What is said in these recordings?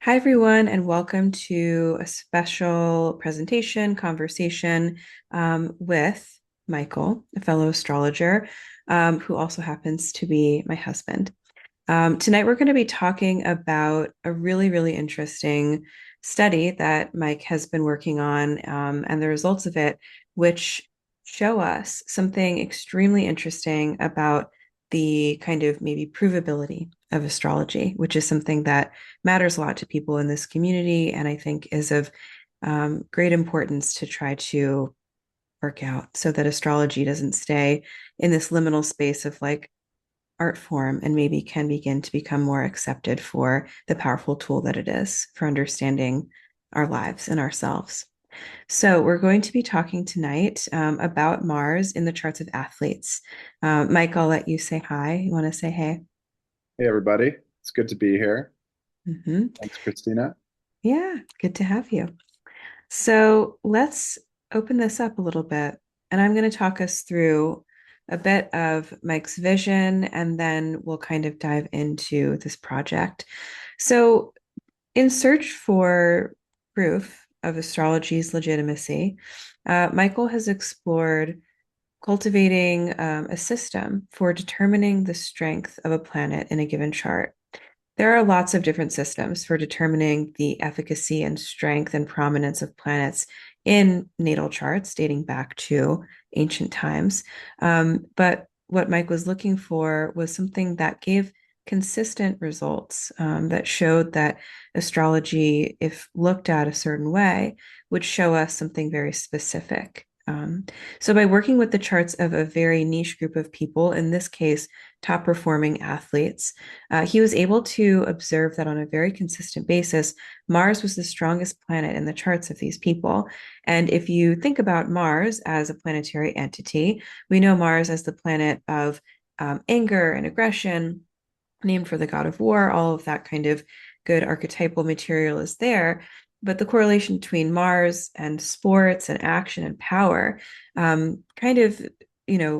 Hi, everyone, and welcome to a special presentation conversation with Michael, a fellow astrologer, who also happens to be my husband. Tonight, we're going to be talking about a really, really interesting study that Mike has been working on, and the results of it, which show us something extremely interesting about the kind of maybe provability of astrology, which is something that matters a lot to people in this community, and I think is of great importance to try to work out so that astrology doesn't stay in this liminal space of like art form and maybe can begin to become more accepted for the powerful tool that it is for understanding our lives and ourselves. So, we're going to be talking tonight about Mars in the charts of athletes. Mike, I'll let you say hi. You want to say hey? Hey everybody, it's good to be here. Mm-hmm. Thanks, Christina. Yeah, good to have you. So let's open this up a little bit. And I'm going to talk us through a bit of Mike's vision, and then we'll kind of dive into this project. So, in search for proof of astrology's legitimacy, Michael has explored cultivating a system for determining the strength of a planet in a given chart. There are lots of different systems for determining the efficacy and strength and prominence of planets in natal charts dating back to ancient times. But what Mike was looking for was something that gave consistent results, that showed that astrology, if looked at a certain way, would show us something very specific. So, by working with the charts of a very niche group of people, in this case, top performing athletes, he was able to observe that on a very consistent basis, Mars was the strongest planet in the charts of these people. And if you think about Mars as a planetary entity, we know Mars as the planet of anger and aggression, named for the god of war. All of that kind of good archetypal material is there. But the correlation between Mars and sports and action and power kind of,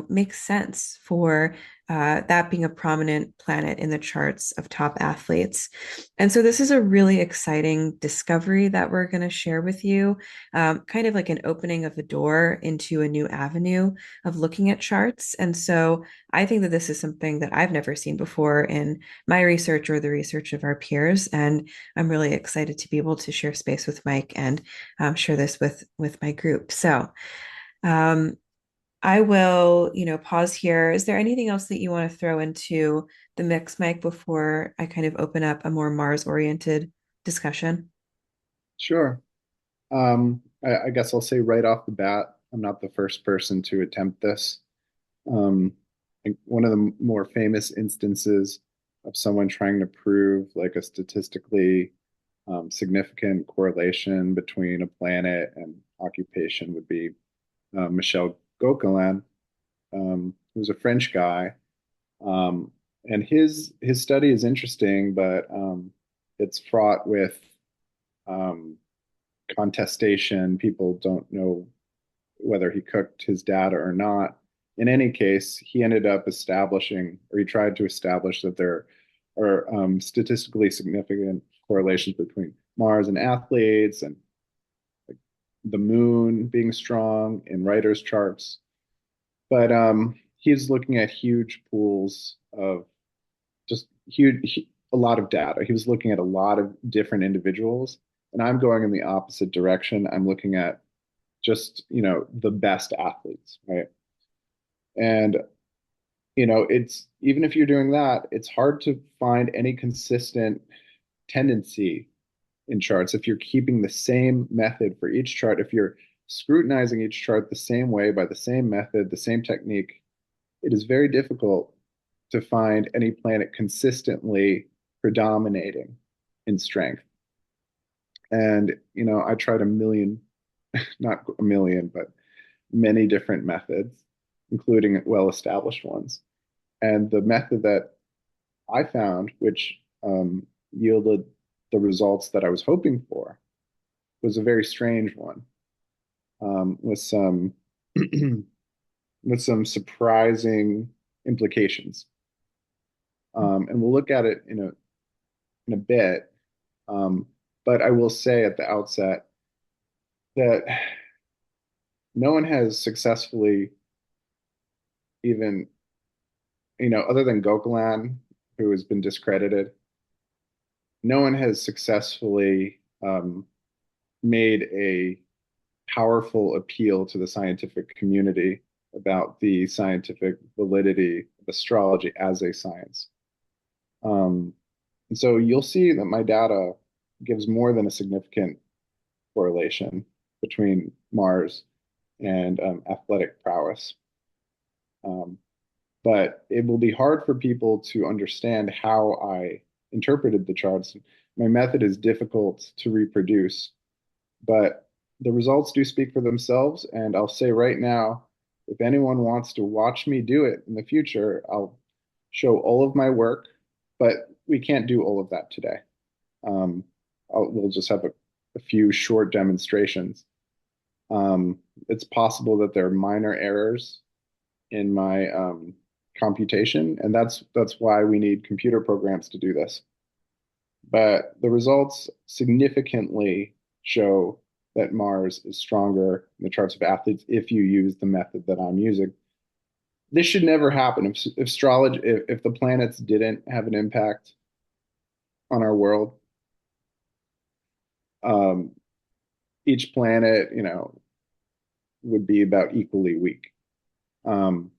makes sense for that being a prominent planet in the charts of top athletes. And so this is a really exciting discovery that we're going to share with you, kind of like an opening of a door into a new avenue of looking at charts. And so I think that this is something that I've never seen before in my research or the research of our peers. And I'm really excited to be able to share space with Mike and share this with my group. So um, I will, pause here. Is there anything else that you want to throw into the mix, Mike, before I kind of open up a more Mars-oriented discussion? Sure. I guess I'll say right off the bat, I'm not the first person to attempt this. I think one of the more famous instances of someone trying to prove like a statistically significant correlation between a planet and occupation would be Michel Gauquelin, who's a French guy. Um, and his study is interesting, but it's fraught with um, contestation. People don't know whether he cooked his data or not. In any case, he ended up establishing, or he tried to establish, that there are statistically significant correlations between Mars and athletes and like, the moon being strong in writers' charts. But he's looking at huge pools of just a lot of data. He was looking at a lot of different individuals, and I'm going in the opposite direction. I'm looking at just, the best athletes, right? And, it's even if you're doing that, it's hard to find any consistent tendency in charts if you're keeping the same method for each chart. If you're scrutinizing each chart the same way by the same method, the same technique, it is very difficult to find any planet consistently predominating in strength. And, I tried a million, not a million, but many different methods, including well established ones. And the method that I found, which yielded the results that I was hoping for, was a very strange one, with some with some surprising implications. And we'll look at it in a bit. Um, but I will say at the outset that no one has successfully even, other than Gokulan, who has been discredited, no one has successfully made a powerful appeal to the scientific community about the scientific validity of astrology as a science. Um, and so you'll see that my data gives more than a significant correlation between Mars and athletic prowess. Um, but it will be hard for people to understand how I interpreted the charts. My method is difficult to reproduce, but the results do speak for themselves. And I'll say right now, if anyone wants to watch me do it in the future, I'll show all of my work, but we can't do all of that today. Um, we'll just have a few short demonstrations. Um, it's possible that there are minor errors in my computation, and that's why we need computer programs to do this. But the results significantly show that Mars is stronger in the charts of athletes if you use the method that I'm using. This should never happen. If astrology, if the planets didn't have an impact on our world, um, each planet, would be about equally weak, um,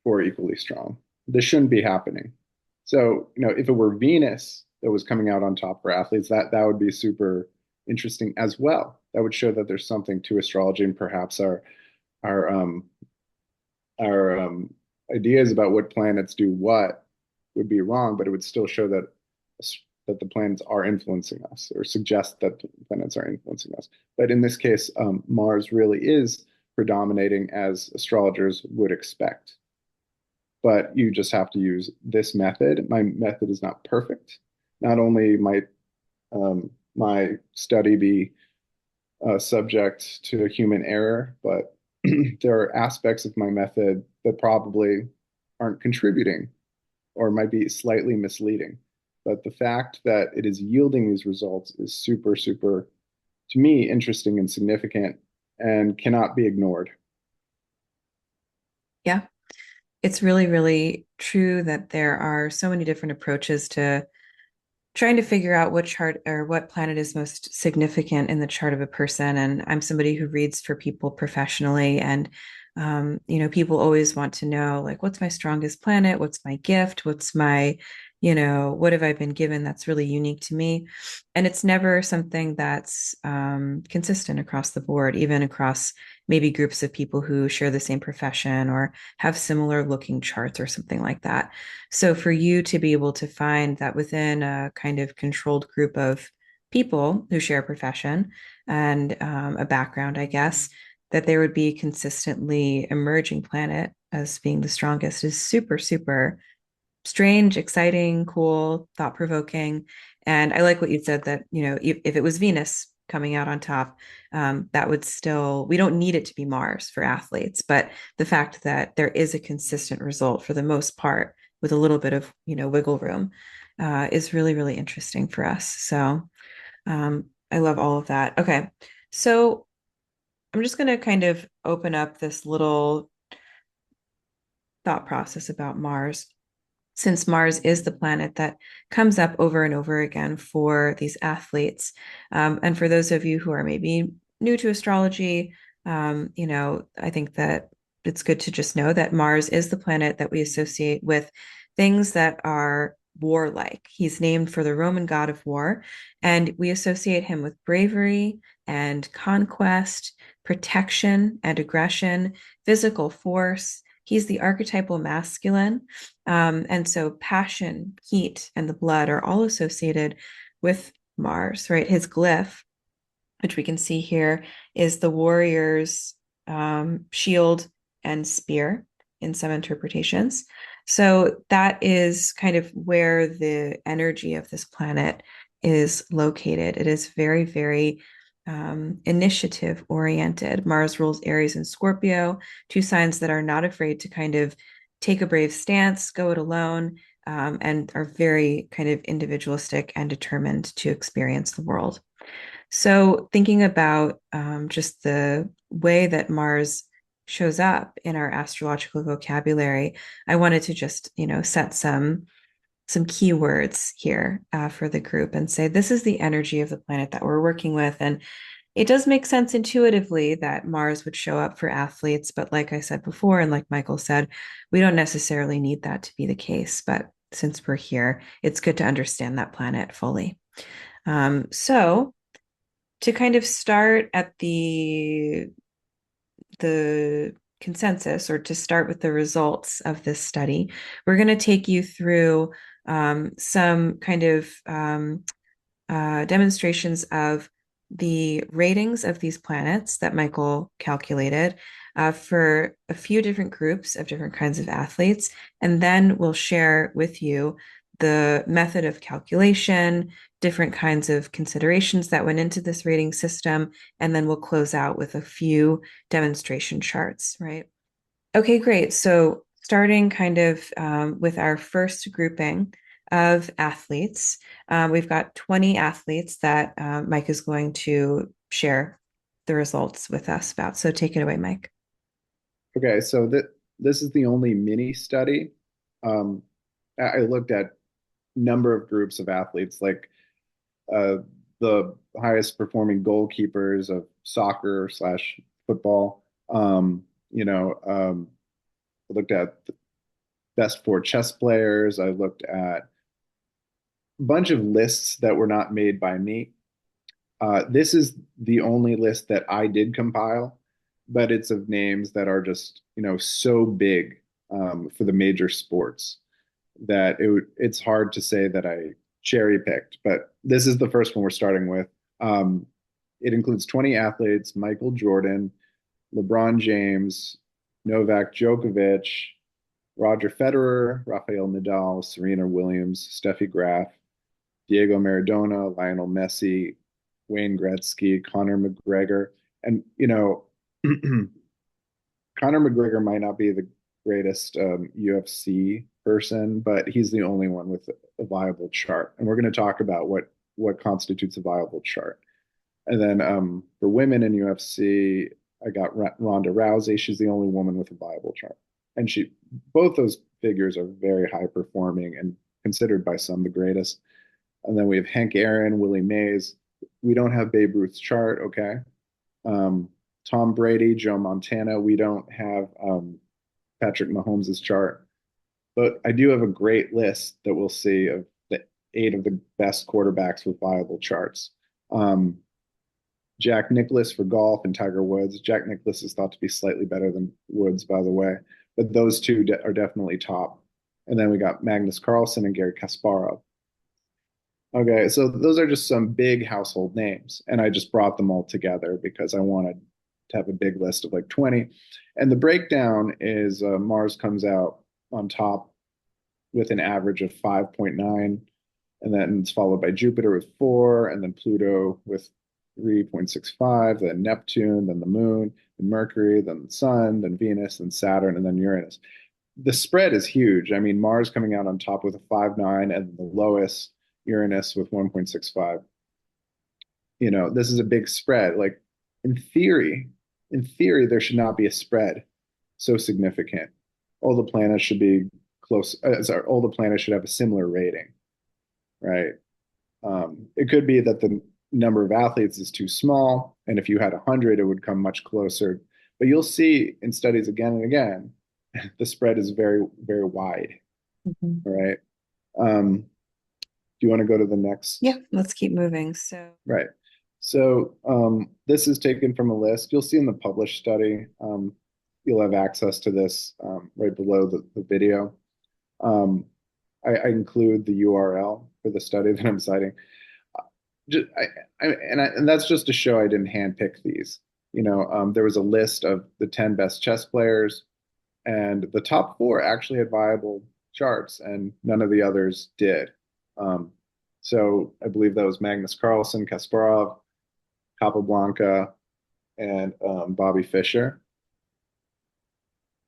or equally strong. This shouldn't be happening. So, if it were Venus that was coming out on top for athletes, that would be super interesting as well. That would show that there's something to astrology, and perhaps our our ideas about what planets do what would be wrong, but it would still show that the planets are influencing us, or suggest that the planets are influencing us. But in this case, Mars really is predominating as astrologers would expect. But you just have to use this method. My method is not perfect. Not only might my study be subject to human error, but there are aspects of my method that probably aren't contributing or might be slightly misleading. But the fact that it is yielding these results is super, super, to me, interesting and significant and cannot be ignored. Yeah, it's really, really true that there are so many different approaches to trying to figure out what chart or what planet is most significant in the chart of a person. And I'm somebody who reads for people professionally. And, people always want to know, like, what's my strongest planet? What's my gift? What's my, what have I been given that's really unique to me? And it's never something that's consistent across the board, even across maybe groups of people who share the same profession or have similar looking charts or something like that. So for you to be able to find that within a kind of controlled group of people who share a profession and a background, I guess, that there would be a consistently emerging planet as being the strongest is super, super strange, exciting, cool, thought provoking. And I like what you said that, if it was Venus coming out on top, that would still, we don't need it to be Mars for athletes, but the fact that there is a consistent result for the most part with a little bit of, wiggle room is really, really interesting for us. So I love all of that. Okay. So I'm just going to kind of open up this little thought process about Mars since Mars is the planet that comes up over and over again for these athletes. And for those of you who are maybe new to astrology, I think that it's good to just know that Mars is the planet that we associate with things that are warlike. He's named for the Roman god of war, and we associate him with bravery and conquest, protection and aggression, physical force. He's the archetypal masculine. And so passion, heat, and the blood are all associated with Mars, right? His glyph, which we can see here, is the warrior's shield and spear in some interpretations. So that is kind of where the energy of this planet is located. It is very, very initiative oriented. Mars rules Aries and Scorpio, two signs that are not afraid to kind of take a brave stance, go it alone, and are very kind of individualistic and determined to experience the world. So, thinking about just the way that Mars shows up in our astrological vocabulary, I wanted to just, set some keywords here for the group and say this is the energy of the planet that we're working with. And it does make sense intuitively that Mars would show up for athletes, but like I said before, and like Michael said, we don't necessarily need that to be the case. But since we're here, it's good to understand that planet fully. So to kind of start at the consensus, or to start with the results of this study, we're going to take you through some kind of demonstrations of the ratings of these planets that Michael calculated for a few different groups of different kinds of athletes. And then we'll share with you the method of calculation, different kinds of considerations that went into this rating system. And then we'll close out with a few demonstration charts, right? Okay, great. So starting kind of with our first grouping of athletes, we've got 20 athletes that Mike is going to share the results with us about. So take it away, Mike. Okay, so this is the only mini study. Um, I looked at number of groups of athletes, like uh, the highest performing goalkeepers of soccer slash football. I looked at the best four chess players. I looked at a bunch of lists that were not made by me. This is the only list that I did compile, but it's of names that are just, so big for the major sports that it's hard to say that I cherry picked. But this is the first one we're starting with. Um, it includes 20 athletes: Michael Jordan, LeBron James, Novak Djokovic, Roger Federer, Rafael Nadal, Serena Williams, Steffi Graf, Diego Maradona, Lionel Messi, Wayne Gretzky, Conor McGregor. And, Conor McGregor might not be the greatest UFC person, but he's the only one with a viable chart. And we're going to talk about what constitutes a viable chart. And then for women in UFC, I got Ronda Rousey. She's the only woman with a viable chart, and both those figures are very high performing and considered by some the greatest. And then we have Hank Aaron, Willie Mays. We don't have Babe Ruth's chart, okay? Um, Tom Brady, Joe Montana. We don't have Patrick Mahomes' chart, but I do have a great list that we'll see of the 8 of the best quarterbacks with viable charts. Um, Jack Nicklaus for golf and Tiger Woods. Jack Nicklaus is thought to be slightly better than Woods, by the way, but those two are definitely top. And then we got Magnus Carlsen and Gary Kasparov. Okay, so those are just some big household names, and I just brought them all together because I wanted to have a big list of like 20. And the breakdown is Mars comes out on top with an average of 5.9, and then it's followed by Jupiter with 4, and then Pluto with 3.65, then Neptune, then the Moon, then Mercury, then the Sun, then Venus, then Saturn, and then Uranus. The spread is huge. I mean, Mars coming out on top with a 5.9, and the lowest Uranus with 1.65. This is a big spread. Like in theory, there should not be a spread so significant. All the planets should be close. Sorry, all the planets should have a similar rating, right? It could be that the number of athletes is too small, and if you had 100, it would come much closer. But you'll see in studies again and again, the spread is very, very wide, Mhm. right? Do you want to go to the Yeah, next? let's keep moving. So, Right. So this is taken from a list. You'll see in the published study, you'll have access to this right below the video. Um, I include the URL for the study that I'm citing. Just, and that's just to show I didn't handpick these. There was a list of the 10 best chess players, and the top 4 actually had viable charts, and none of the others did. Um, so I believe that was Magnus Carlsen, Kasparov, Capablanca, and Bobby Fischer.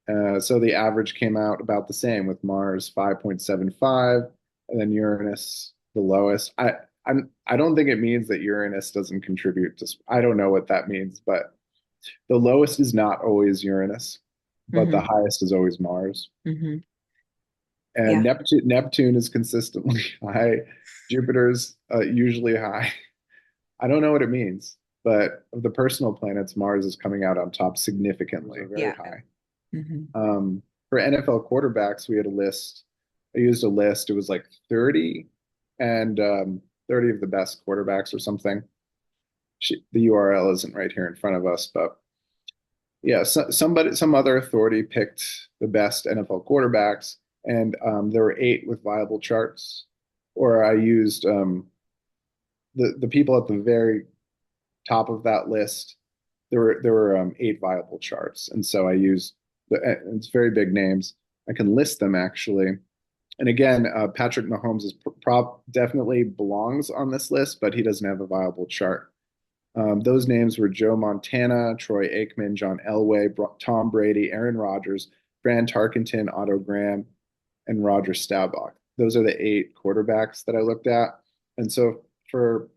So the average came out about the same with Mars 5.75, and then Uranus the lowest. I don't think it means that Uranus doesn't contribute to. I don't know what that means, but the lowest is not always Uranus, but the Hmm. highest is always Mars. Hmm. And Yeah. Neptune is consistently high. Jupiter's usually high. I don't know what it means, but of the personal planets, Mars is coming out on top significantly, very Yeah. high. Hmm. For NFL quarterbacks, we had a list. I used a list. It was like 30 and 30 of the best quarterbacks or something. The URL isn't right here in front of us, but yeah, some other authority picked the best NFL quarterbacks, and there were eight with viable charts. Or I used the people at the very top of that list. There were eight viable charts, and so I used it's very big names. I can list them actually. And again, Patrick Mahomes is prop definitely belongs on this list, but he doesn't have a viable chart. Those names were Joe Montana, Troy Aikman, John Elway, Tom Brady, Aaron Rodgers, Fran Tarkenton, Otto Graham, and Roger Staubach. Those are the eight quarterbacks that I looked at. And so for,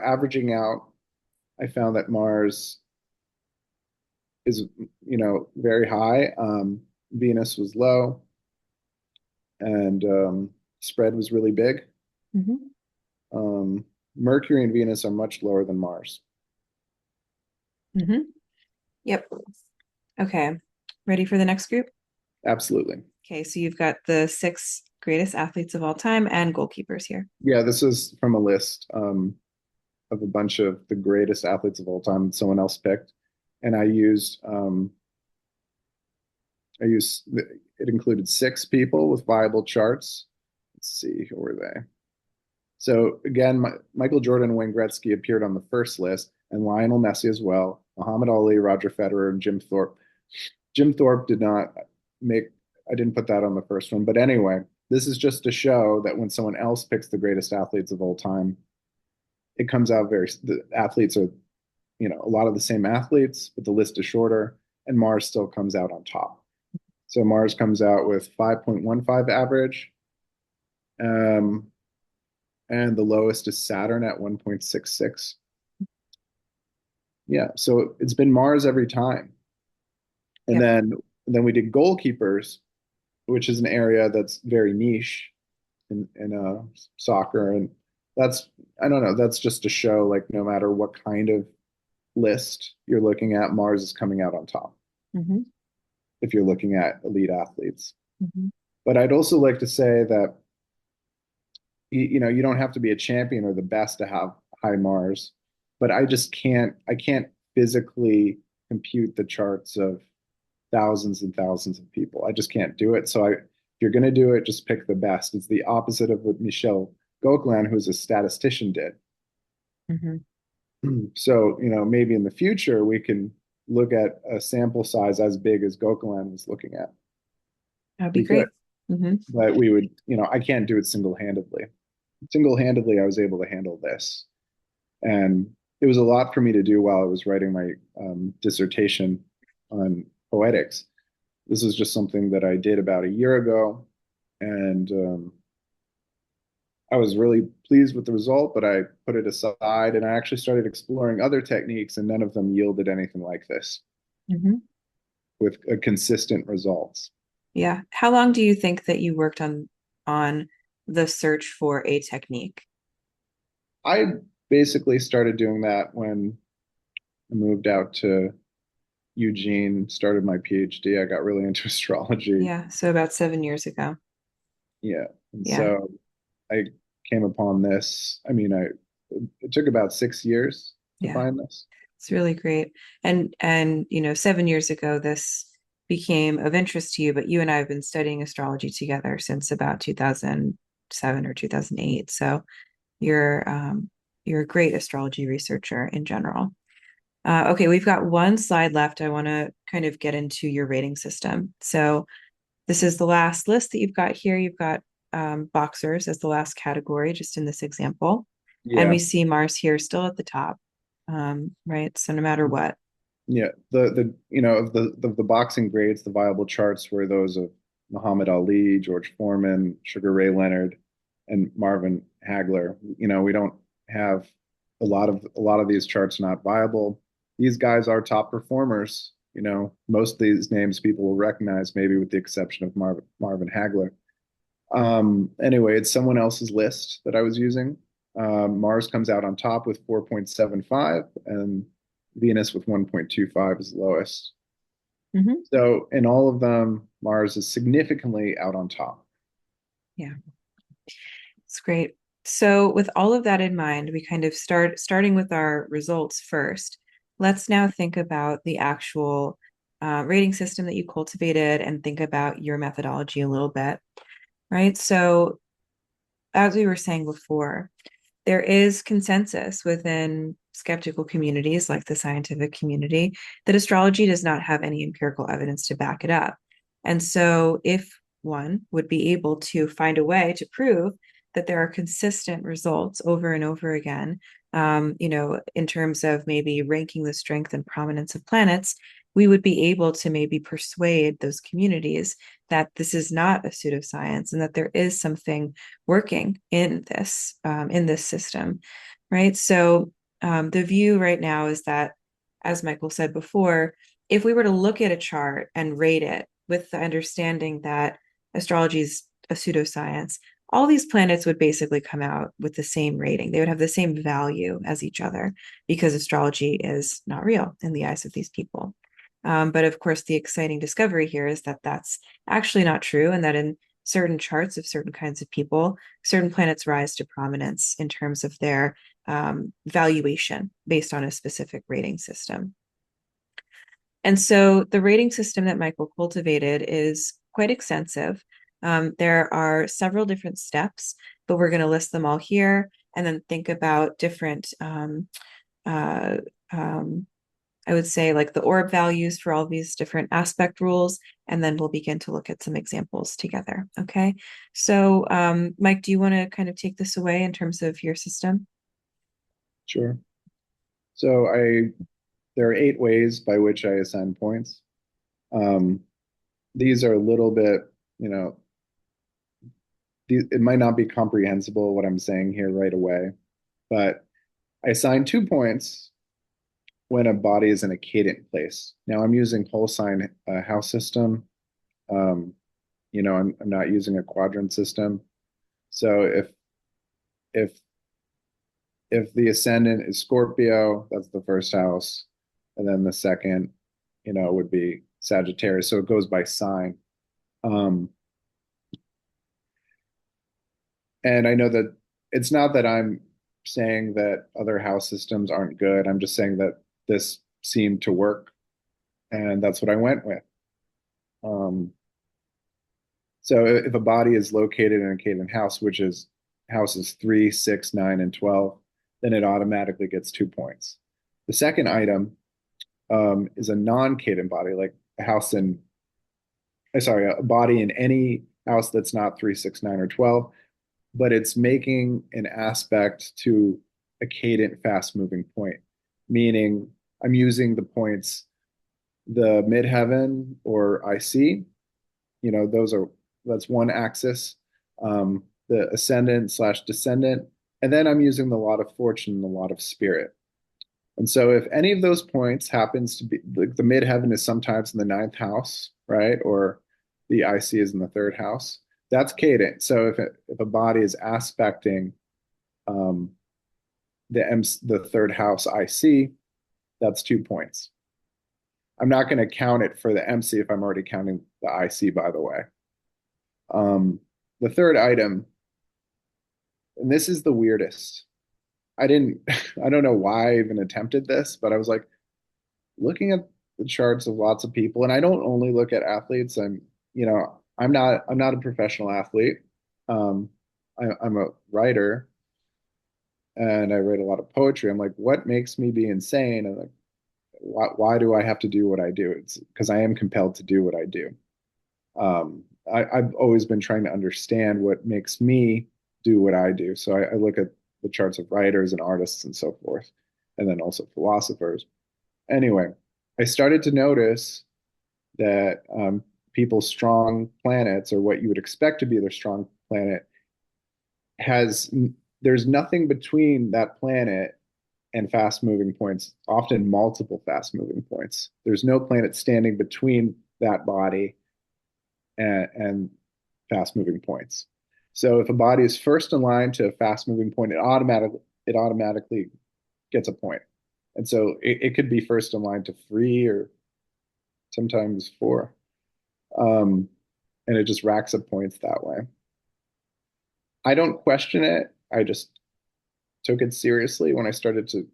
averaging out, I found that Mars is, very high. Venus was low, and spread was really big. Hmm. Um, Mercury and Venus are much lower than Mars. Hmm. Yep. Okay. Ready for the next group? Absolutely. Okay, so you've got the six greatest athletes of all time and goalkeepers here. Yeah, this is from a list of a bunch of the greatest athletes of all time that someone else picked, and I used it included six people with viable charts. Let's see, who were they? So again, Michael Jordan and Wayne Gretzky appeared on the first list, and Lionel Messi as well, Muhammad Ali, Roger Federer, and Jim Thorpe. Jim Thorpe did not make, I didn't put that on the first one. But anyway, this is just to show that when someone else picks the greatest athletes of all time, it comes out the athletes are, a lot of the same athletes, but the list is shorter, and Mars still comes out on top. So Mars comes out with 5.15 average, um, and the lowest is Saturn at 1.66. Yeah, so it's been Mars every time. And Yep. then we did goalkeepers, which is an area that's very niche in soccer, and that's I don't know. That's just to show like no matter what kind of list you're looking at, Mars is coming out on top Hmm. if you're looking at elite athletes. Hmm. But I'd also like to say that you don't have to be a champion or the best to have high Mars, but I can't physically compute the charts of thousands and thousands of people. I just can't do it. So if you're going to do it, just pick the best. It's the opposite of what Michel Gauquelin, who's a statistician, did. Hmm. So, maybe in the future we can look at a sample size as big as Gauquelin was looking at. That'd be We could, great. Hmm. but we would, I can't do it single-handedly. Single-handedly, I was able to handle this. And it was a lot for me to do while I was writing my dissertation on poetics. This is just something that I did about a year ago, and I was really pleased with the result, but I put it aside and I actually started exploring other techniques, and none of them yielded anything like this Hmm. with consistent results. Yeah. How long do you think that you worked on the search for a technique? I basically started doing that when I moved out to Eugene, started my PhD. I got really into astrology. Yeah, so about 7 years ago. Yeah. And Yeah. so I came upon this. I mean, it took about 6 years to Yeah. find this. It's really great. And 7 years ago this became of interest to you, but you and I have been studying astrology together since about 2007 or 2008. So you're um you're a great astrology researcher in general. Okay, we've got one slide left. I want to kind of get into your rating system. So this is the last list that you've got here. You've got boxers as the last category, just in this example. And we Yeah. see Mars here still at the top, right? So no matter what. Yeah, the of the boxing grades, the viable charts were those of Muhammad Ali, George Foreman, Sugar Ray Leonard, and Marvin Hagler. We don't have a lot of these charts not viable. These guys are top performers. Most of these names people will recognize, maybe with the exception of Marvin Hagler. Anyway, it's someone else's list that I was using. Mars comes out on top with 4.75, and Venus with 1.25 is lowest. Hmm. So in all of them, Mars is significantly out on top. Yeah, it's great. So with all of that in mind, we kind of starting with our results first. Let's now think about the actual rating system that you cultivated and think about your methodology a little bit, right? So as we were saying before, there is consensus within skeptical communities like the scientific community that astrology does not have any empirical evidence to back it up. And so, if one would be able to find a way to prove that there are consistent results over and over again, in terms of maybe ranking the strength and prominence of planets, we would be able to maybe persuade those communities that this is not a pseudoscience and that there is something working in this system, right? So the view right now is that, as Michael said before, if we were to look at a chart and rate it with the understanding that astrology is a pseudoscience, all these planets would basically come out with the same rating. They would have the same value as each other because astrology is not real in the eyes of these people. But of course, the exciting discovery here is that that's actually not true, and that in certain charts of certain kinds of people, certain planets rise to prominence in terms of their valuation based on a specific rating system. And so the rating system that Michael cultivated is quite extensive. There are several different steps, but we're going to list them all here and then think about different uh, um, I would say like the orb values for all these different aspect rules, and then we'll begin to look at some examples together. Okay. So, Mike, do you want to kind of take this away in terms of your system? Sure. So there are 8 ways by which I assign points. Um, these are a little bit, you know, it might not be comprehensible what I'm saying here right away, but I assign 2 points when a body is in a cadent place. Now I'm using whole sign house system. Um, I'm not using a quadrant system. So if if the ascendant is Scorpio, that's the first house, and then the second, would be Sagittarius. So it goes by sign. Um, and I know that it's not that I'm saying that other house systems aren't good. I'm just saying that this seemed to work, and that's what I went with. Um, So if a body is located in a cadent house, which is houses 3, 6, 9, and 12, then it automatically gets 2 points. The second item is a non-cadent body, like a house in, sorry, a body in any house that's not 3, 6, 9, or 12, but it's making an aspect to a cadent fast-moving point, meaning I'm using the points the midheaven or IC. Those are that's one axis, the ascendant slash descendant, and then I'm using the lot of fortune and the lot of spirit. And so if any of those points happens to be like the midheaven is sometimes in the ninth house, right? Or the IC is in the third house, that's cadent. So if a body is aspecting um, the third house IC, that's 2 points. I'm not going to count it for the MC if I'm already counting the IC, by the way. Um, the third item, and this is the weirdest. I didn't, I don't know why I even attempted this, but I was like looking at the charts of lots of people, and I don't only look at athletes. I'm not a professional athlete. Um, I'm a writer, and I write a lot of poetry. I'm like, what makes me be insane? And like, why do I have to do what I do? It's because I am compelled to do what I do. I've always been trying to understand what makes me do what I do. So I look at the charts of writers and artists and so forth, and then also philosophers. Anyway, I started to notice that people's strong planets, or what you would expect to be their strong planet, has there's nothing between that planet and fast moving points, often multiple fast moving points. There's no planet standing between that body and fast moving points. So if a body is first in line to a fast moving point, it automatically gets a point. And so it could be first in line to three or sometimes four. Um, and it just racks up points that way. I don't question it. I just took it seriously when I started to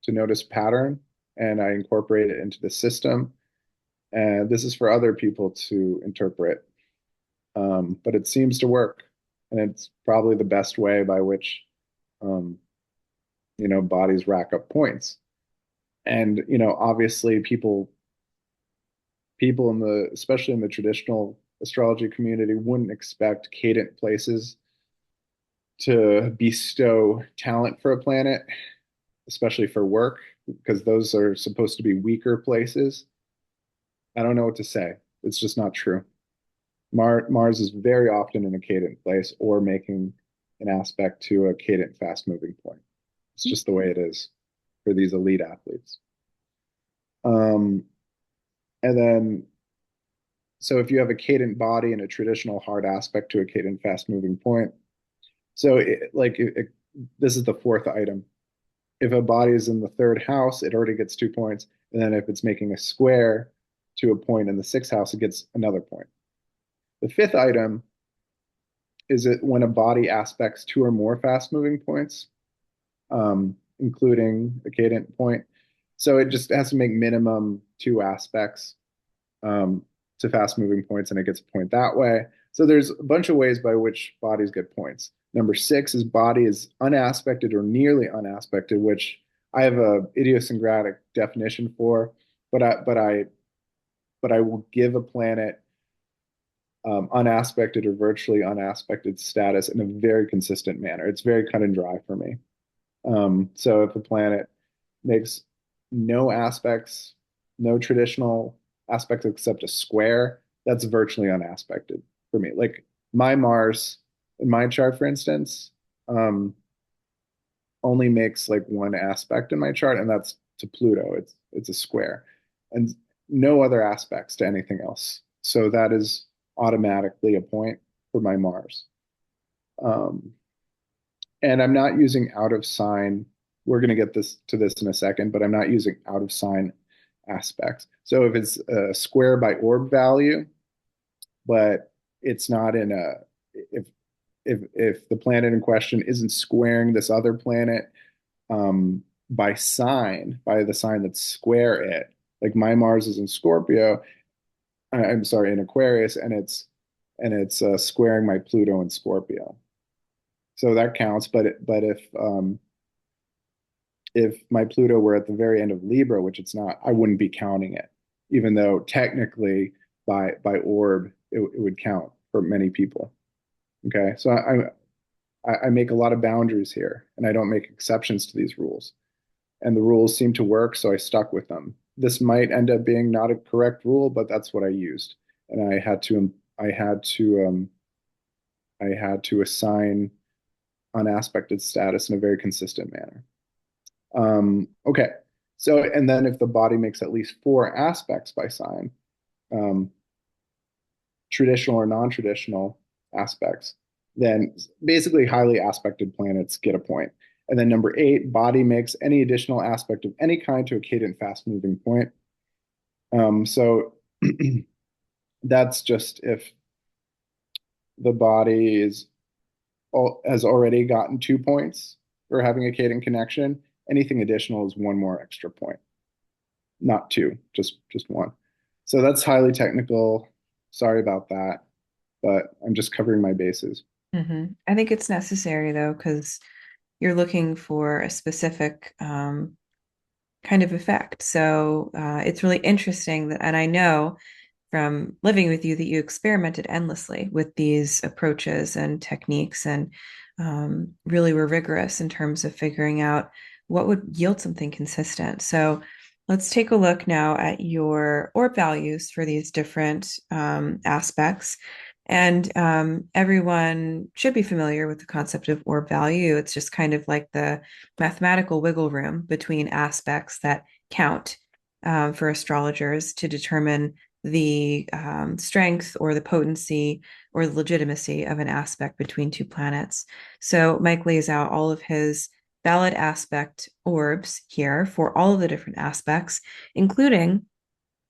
notice pattern, and I incorporate it into the system. And this is for other people to interpret. But it seems to work, and it's probably the best way by which um, bodies rack up points. And obviously, people in the especially in the traditional astrology community wouldn't expect cadent places to bestow talent for a planet, especially for work, because those are supposed to be weaker places. I don't know what to say. It's just not true. Mars is very often in a cadent place or making an aspect to a cadent fast moving point. It's just the way it is for these elite athletes. Um, and then, so if you have a cadent body and a traditional hard aspect to a cadent fast moving point, so this is the fourth item. If a body is in the third house, it already gets 2 points. And then if it's making a square to a point in the sixth house, it gets another point. The fifth item is it when a body aspects two or more fast moving points, including a cadent point. So it just has to make minimum two aspects um, to fast moving points, and it gets a point that way. So there's a bunch of ways by which bodies get points. Number six is body is unaspected or nearly unaspected, which I have a idiosyncratic definition for, but I will give a planet unaspected or virtually unaspected status in a very consistent manner. It's very cut and dry for me. So if a planet makes no aspects, no traditional aspects except a square, that's virtually unaspected for me. Like my Mars in my chart, for instance, only makes like one aspect in my chart, and that's to Pluto. It's a square, and no other aspects to anything else. So that is automatically a point for my Mars. Um, and I'm not using out of sign. We're going to get this in a second, but I'm not using out of sign aspects. So if it's a square by orb value, but it's not in a if the planet in question isn't squaring this other planet by sign, by the sign that's square it, like my Mars is in Scorpio, I'm sorry, in Aquarius, and it's squaring my Pluto in Scorpio. So that counts. But if my Pluto were at the very end of Libra, which it's not, I wouldn't be counting it, even though technically by orb it would count for many people. Okay, so I make a lot of boundaries here, and I don't make exceptions to these rules. And the rules seem to work, so I stuck with them. This might end up being not a correct rule, but that's what I used, and I had to assign unaspected status in a very consistent manner. Okay, so and then if the body makes at least four aspects by sign, um, traditional or non-traditional aspects, then basically highly aspected planets get a point. And then number eight, body makes any additional aspect of any kind to a cadent fast moving point. So that's just if the body has already gotten 2 points for having a cadent connection. Anything additional is one more extra point, not two, just one. So that's highly technical. Sorry about that, but I'm just covering my bases. I think it's necessary though, because you're looking for a specific kind of effect. So it's really interesting that, and I know from living with you that you experimented endlessly with these approaches and techniques and really were rigorous in terms of figuring out what would yield something consistent. So let's take a look now at your orb values for these different aspects. And everyone should be familiar with the concept of orb value. It's just kind of like the mathematical wiggle room between aspects that count for astrologers to determine the strength or the potency or the legitimacy of an aspect between two planets. So Mike lays out all of his valid aspect orbs here for all of the different aspects, including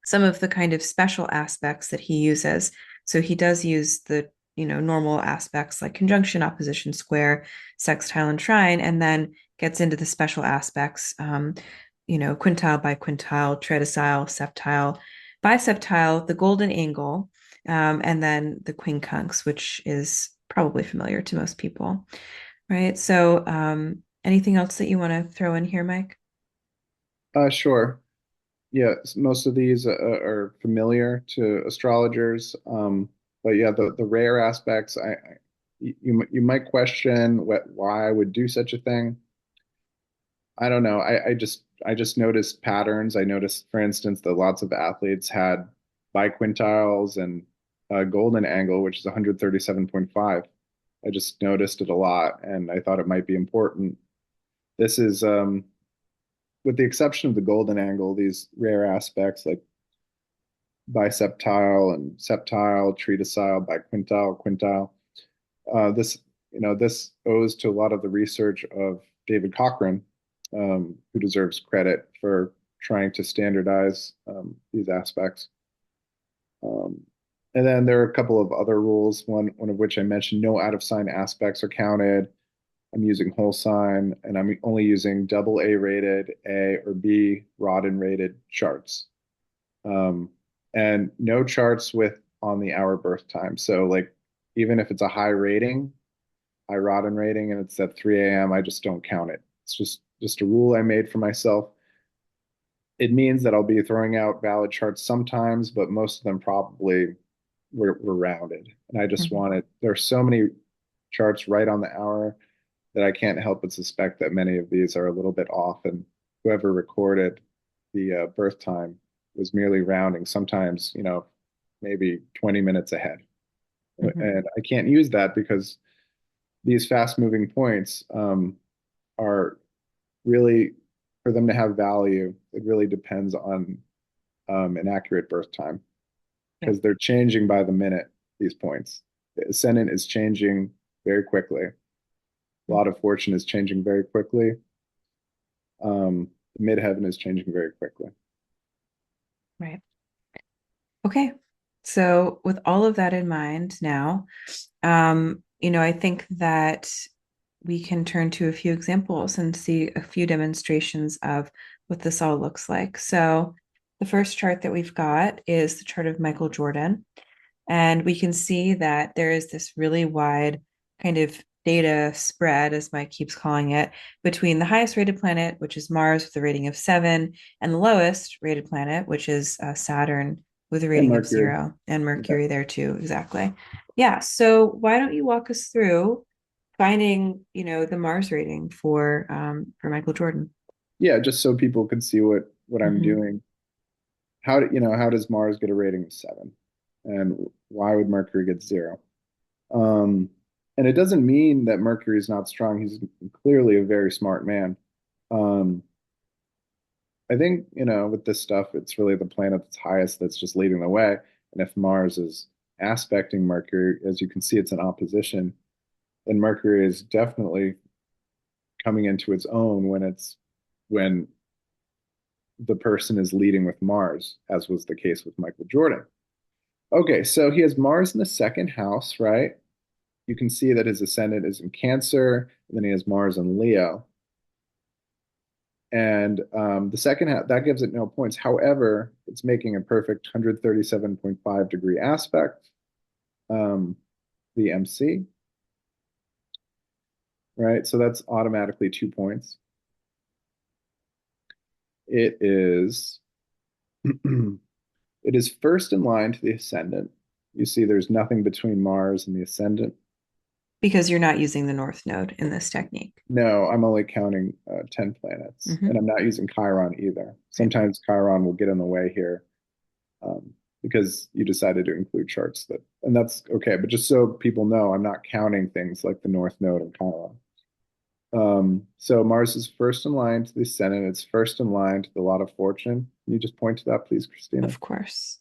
some of the kind of special aspects that he uses. So he does use the normal aspects like conjunction, opposition, square, sextile, and trine, and then gets into the special aspects, quintile, biquintile, tredecile, septile, biseptile, the golden angle, and then the quincunx, which is probably familiar to most people, right? So, anything else that you want to throw in here, Mike? Sure. Yeah, most of these are familiar to astrologers. But yeah, the rare aspects, you might question why I would do such a thing. I don't know. I just noticed patterns. I noticed, for instance, that lots of athletes had biquintiles and golden angle, which is 137.5. I just noticed it a lot, and I thought it might be important. This is, with the exception of the golden angle, these rare aspects like biseptile and septile, tredecile, biquintile, quintile. This owes to a lot of the research of David Cochrane, who deserves credit for trying to standardize these aspects. Um, and then there are a couple of other rules, one of which I mentioned, no out of sign aspects are counted. I'm using whole sign, and I'm only using double A rated, A or B Rodden rated charts. Um, and no charts with on the hour birth time. So like even if it's a high rating, high Rodden rating, and it's at 3 a.m., I just don't count it. It's just a rule I made for myself. It means that I'll be throwing out valid charts sometimes, but most of them probably were rounded. And I just Mhm. wanted, there are so many charts right on the hour that I can't help but suspect that many of these are a little bit off, and whoever recorded the birth time was merely rounding, sometimes, maybe 20 minutes ahead. Mhm. And I can't use that because these fast moving points are really, for them to have value, it really depends on an accurate birth time Yeah. because they're changing by the minute, these points. The ascendant is changing very quickly. A lot of fortune is changing very quickly. The midheaven is changing very quickly. Right. Okay. So with all of that in mind now, I think that we can turn to a few examples and see a few demonstrations of what this all looks like. So the first chart that we've got is the chart of Michael Jordan. And we can see that there is this really wide kind of data spread, as Mike keeps calling it, between the highest rated planet, which is Mars with a rating of 7, and the lowest rated planet, which is Saturn with a And rating of Mercury. 0, and Yeah. Mercury there too, exactly. Yeah. So why don't you walk us through finding, the Mars rating for Michael Jordan? Yeah, just so people can see what I'm Mm-hmm. doing. How does Mars get a rating of 7? And why would Mercury get 0? Um, and it doesn't mean that Mercury is not strong. He's clearly a very smart man. Um, I think, with this stuff, it's really the planet that's highest that's just leading the way. And if Mars is aspecting Mercury, as you can see, it's in opposition, then Mercury is definitely coming into its own when the person is leading with Mars, as was the case with Michael Jordan. Okay, so he has Mars in the second house, right? You can see that his ascendant is in Cancer, and then he has Mars in Leo. And the second half, that gives it no points. However, it's making a perfect 137.5 degree aspect, um, the MC, right? So that's automatically 2 points. It is it is first in line to the ascendant. You see there's nothing between Mars and the ascendant. Because you're not using the North Node in this technique. No, I'm only counting 10 planets, and Hmm. I'm not using Chiron either. Right. Sometimes Chiron will get in the way here, because you decided to include charts that, and that's okay. But just so people know, I'm not counting things like the North Node and Chiron. So Mars is first in line to the ascendant. It's first in line to the lot of fortune. Can you just point to that, please, Christina? Of course.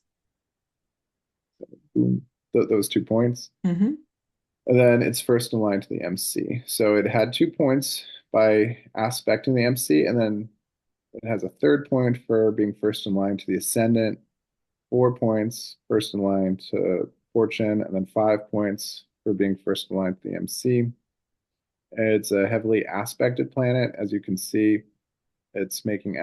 Boom. Those 2 points. Hmm. And then it's first in line to the MC. So it had 2 points by aspecting the MC, and then it has a third point for being first in line to the ascendant, 4 points first in line to fortune, and then 5 points for being first in line to the MC. It's a heavily aspected planet, as you can see. It's making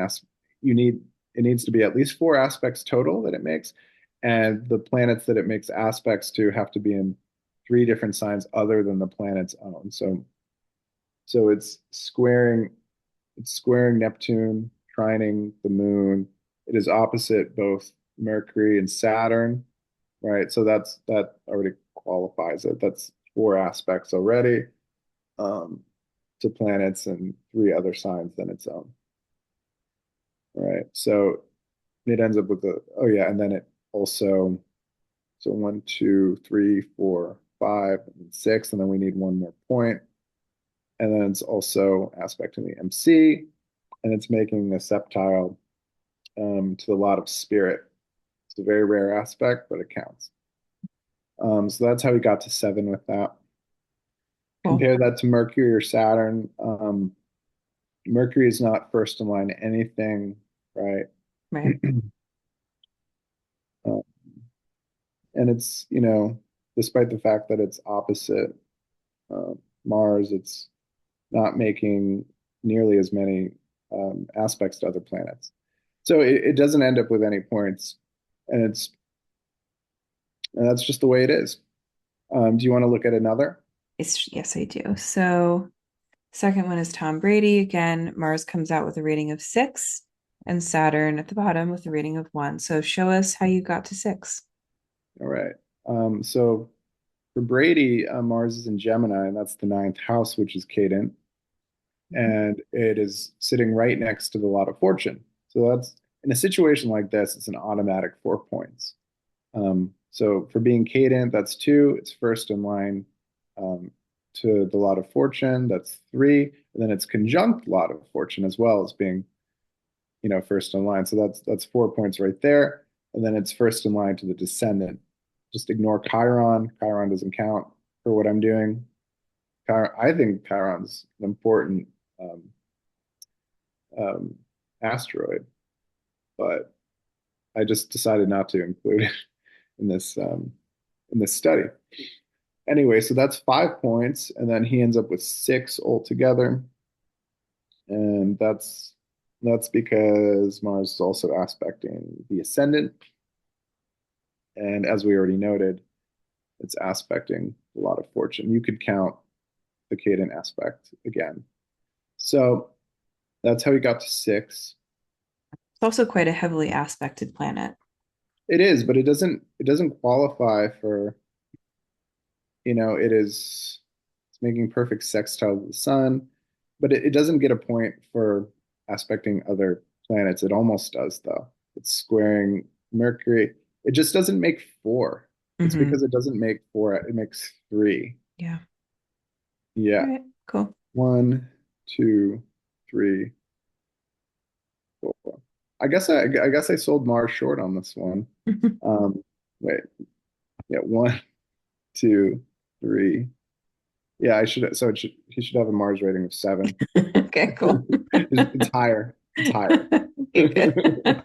you need it needs to be at least 4 aspects total that it makes, and the planets that it makes aspects to have to be in 3 different signs other than the planet's own. So it's squaring Neptune, trining the moon. It is opposite both Mercury and Saturn, right? So that already qualifies it. That's 4 aspects already, um, to planets and 3 other signs than its own. Right. So it ends up with oh yeah, and then it also, so 1, 2, 3, 4, 5, and 6, and then we need one more point. And then it's also aspecting the MC, and it's making a septile, to the lot of spirit. It's a very rare aspect, but it counts. So that's how we got to 7 with that. Cool. Compare that to Mercury or Saturn. Mercury is not first in line to anything, right? Right. Uh, and despite the fact that it's opposite uh, Mars, it's not making nearly as many aspects to other planets. So it doesn't end up with any points, and that's just the way it is. Do you want to look at another? Yes, I do. So, second one is Tom Brady. Again, Mars comes out with a rating of 6, and Saturn at the bottom with a rating of 1. So, show us how you got to 6. All right. So for Brady, Mars is in Gemini, and that's the ninth house, which is Cadent, Mhm. and it is sitting right next to the lot of fortune. So that's, in a situation like this, it's an automatic 4 points. So for being cadent, that's 2. It's first in line, um, to the lot of fortune. That's 3. And then it's conjunct lot of fortune as well as being, first in line. So that's 4 points right there. And then it's first in line to the descendant. Just ignore Chiron. Chiron doesn't count for what I'm doing. I think Chiron's an important um, um, asteroid, but I just decided not to include it in this study. Anyway, so that's 5 points, and then he ends up with 6 altogether, and that's because Mars is also aspecting the ascendant, and as we already noted, it's aspecting a lot of fortune. You could count the Cadent aspect again. So that's how he got to 6. It's also quite a heavily aspected planet. It is, but it doesn't qualify for, it's making perfect sextile to the sun, but it doesn't get a point for aspecting other planets. It almost does, though. It's squaring Mercury. It just doesn't make 4. It's Hmm. because it doesn't make 4, it makes 3. Yeah. All Yeah. right. Cool. 1, 2, 3, 4. I guess I sold Mars short on this one. Um, Wait, yeah, 1, 2, 3. Yeah, I should. So he should have a Mars rating of 7. Okay, cool. It's higher. It's higher. Okay, good.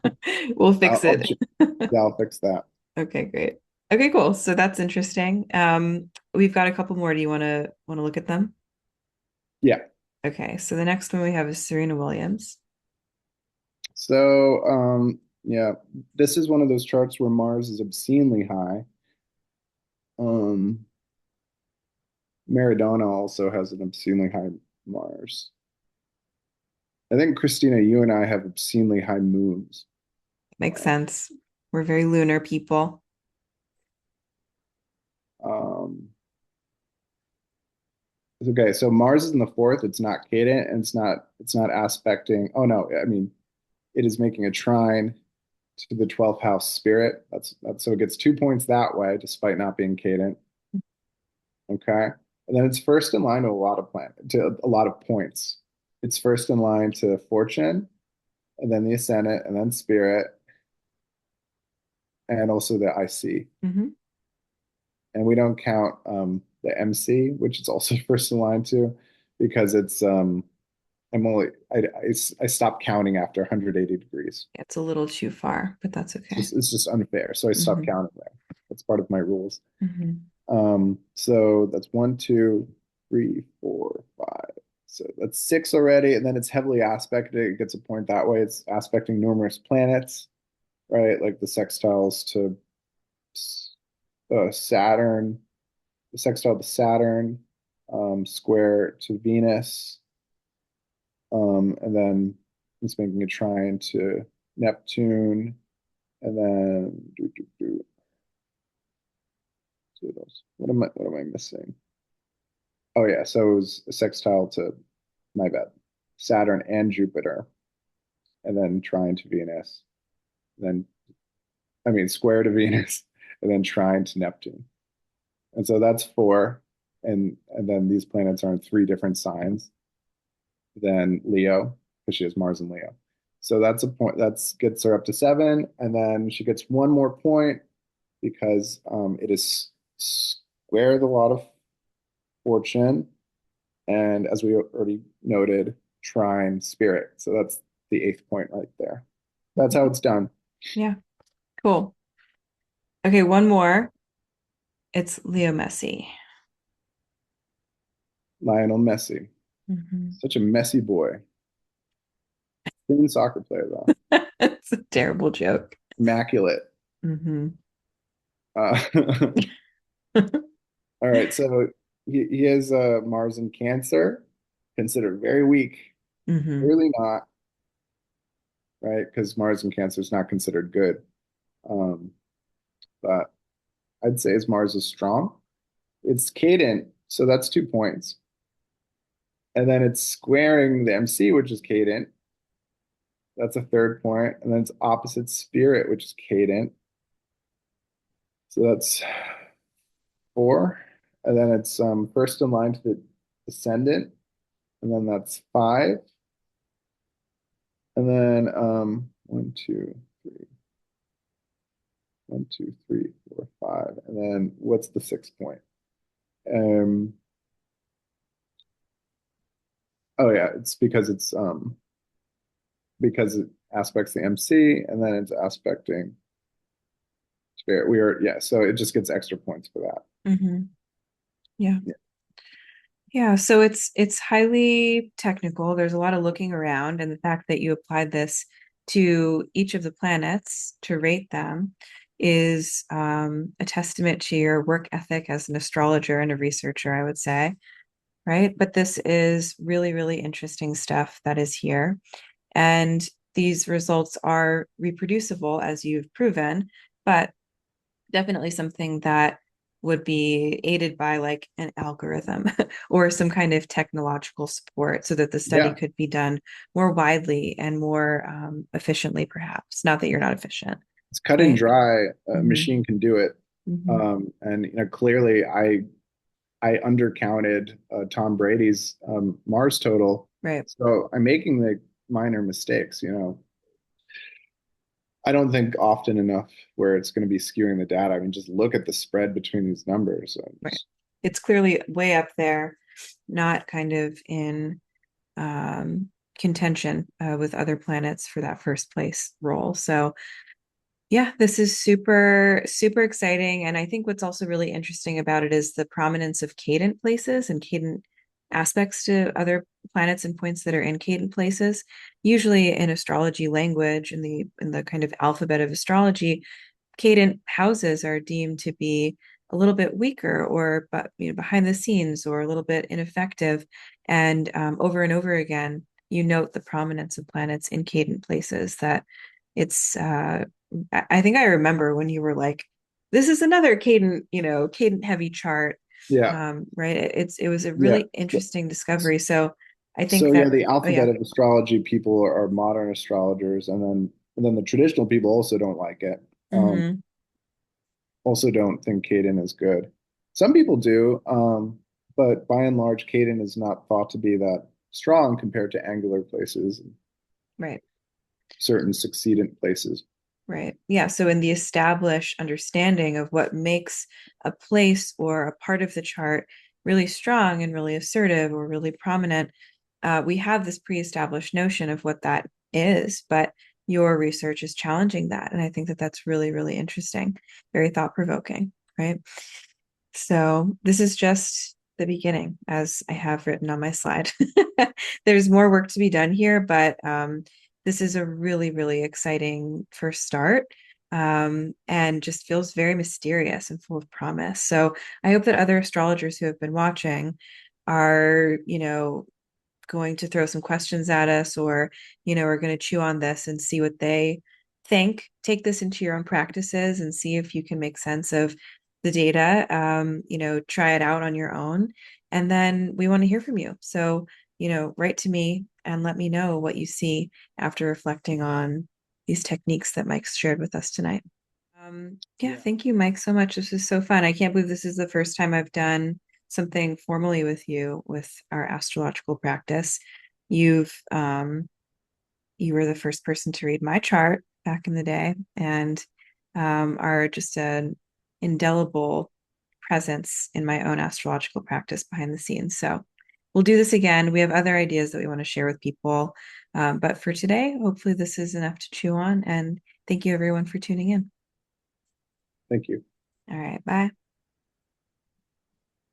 We'll fix I'll it. yeah, I'll fix that. Okay, great. Okay, cool. So that's interesting. We've got a couple more. Do you want to look at them? Yeah. Okay, so the next one we have is Serena Williams. So yeah, this is one of those charts where Mars is obscenely high. Um, Maradona also has an obscenely high Mars. I think Christina, you and I have obscenely high moons. Makes sense. We're very lunar people. Um, Okay, so Mars is in the fourth. It's not cadent, and it's not aspecting. Oh no, I mean it is making a trine to the 12th house spirit. That's so it gets 2 points that way, despite not being cadent. Okay. And then it's first in line to a lot of points. It's first in line to fortune, and then the ascendant, and then spirit, and also the IC. Hmm. And we don't count the MC, which is also first in line to, because I'm only I stopped counting after 180 degrees. It's a little too far, but that's okay. It's just unfair. So I stopped Hmm. counting there. That's part of my rules. Hmm. So that's one, two, three, four, five. So that's six already, and then it's heavily aspected. It gets a point that way. It's aspecting numerous planets, right? Like the sextiles to Saturn, the sextile to Saturn, square to Venus, and then it's making a trine to Neptune, and then what am I missing? Oh yeah, so it was a sextile to my bad, Saturn and Jupiter, and then trine to Venus, then I mean square to Venus, and then trine to Neptune. And so that's four, and then these planets are in three different signs than Leo, because she has Mars in Leo. So that's a point. That's gets her up to seven, and then she gets one more point because it is square the lot of fortune, and as we already noted, trine spirit. So that's the eighth point right there. That's how it's done. Yeah, cool. Okay, one more. It's Leo Messi. Lionel Messi, Hmm. such a messy boy. Clean soccer player though, It's a terrible joke. immaculate. Hmm. Uh, all right, so he has Mars in Cancer, considered very weak. Hmm. Really not, right? Because Mars in Cancer is not considered good. Um, but I'd say his Mars is strong. It's cadent, so that's 2 points. And then it's squaring the MC, which is cadent. That's a third point. And then it's opposite spirit, which is cadent. So that's four. And then it's first in line to the ascendant. And then that's five. And then one, two, three, one, two, three, four, five. And then what's the 6 point? Um, oh yeah, it's because it aspects the MC and then it's aspecting spirit. We are yeah, so it just gets extra points for that. Hmm. Yeah. Yeah. Yeah, so it's highly technical. There's a lot of looking around, and the fact that you applied this to each of the planets to rate them is a testament to your work ethic as an astrologer and a researcher, I would say, right? But this is really, really interesting stuff that is here. And these results are reproducible, as you've proven, but definitely something that would be aided by like an algorithm or some kind of technological support so that the study Yeah. could be done more widely and more efficiently, perhaps. Not that you're not efficient, It's cut and right? dry. A Hmm. machine can do it. Hmm. And clearly I undercounted Tom Brady's Mars total. Right. So I'm making the minor mistakes. I don't think often enough where it's going to be skewing the data. I mean, just look at the spread between these numbers. Right. It's clearly way up there, not kind of in um, contention with other planets for that first place role. So yeah, this is super, super exciting. And I think what's also really interesting about it is the prominence of cadent places and cadent aspects to other planets and points that are in cadent places. Usually in astrology language, in the kind of alphabet of astrology, cadent houses are deemed to be a little bit weaker or but behind the scenes or a little bit ineffective. And over again, you note the prominence of planets in cadent places that it's I think I remember when you were like, this is another cadent, cadent heavy chart. Yeah. Right? It was a Yeah. really interesting discovery. So I think So yeah, that, the oh yeah. alphabet of astrology people are modern astrologers, and then the traditional people also don't like it. Hmm. Also don't think Caden is good. Some people do, but by and large, Caden is not thought to be that strong compared to angular places and Right. certain succeedent places. Right. Yeah. So, in the established understanding of what makes a place or a part of the chart really strong and really assertive or really prominent, we have this pre established notion of what that is. But your research is challenging that. And I think that that's really, really interesting, very thought provoking. Right. So this is just the beginning, as I have written on my slide. There's more work to be done here, but this is a really, really exciting first start, and just feels very mysterious and full of promise. So I hope that other astrologers who have been watching are, going to throw some questions at us, or are going to chew on this and see what they think. Take this into your own practices and see if you can make sense of the data. Try it out on your own, and then we want to hear from you. So write to me and let me know what you see after reflecting on these techniques that Mike's shared with us tonight. Yeah, Yeah. thank you, Mike, so much. This is so fun. I can't believe this is the first time I've done something formally with you with our astrological practice. You've you were the first person to read my chart back in the day, and are just an indelible presence in my own astrological practice behind the scenes. So we'll do this again. We have other ideas that we want to share with people. But for today, hopefully this is enough to chew on. And thank you everyone for tuning in. Thank you. All right, bye.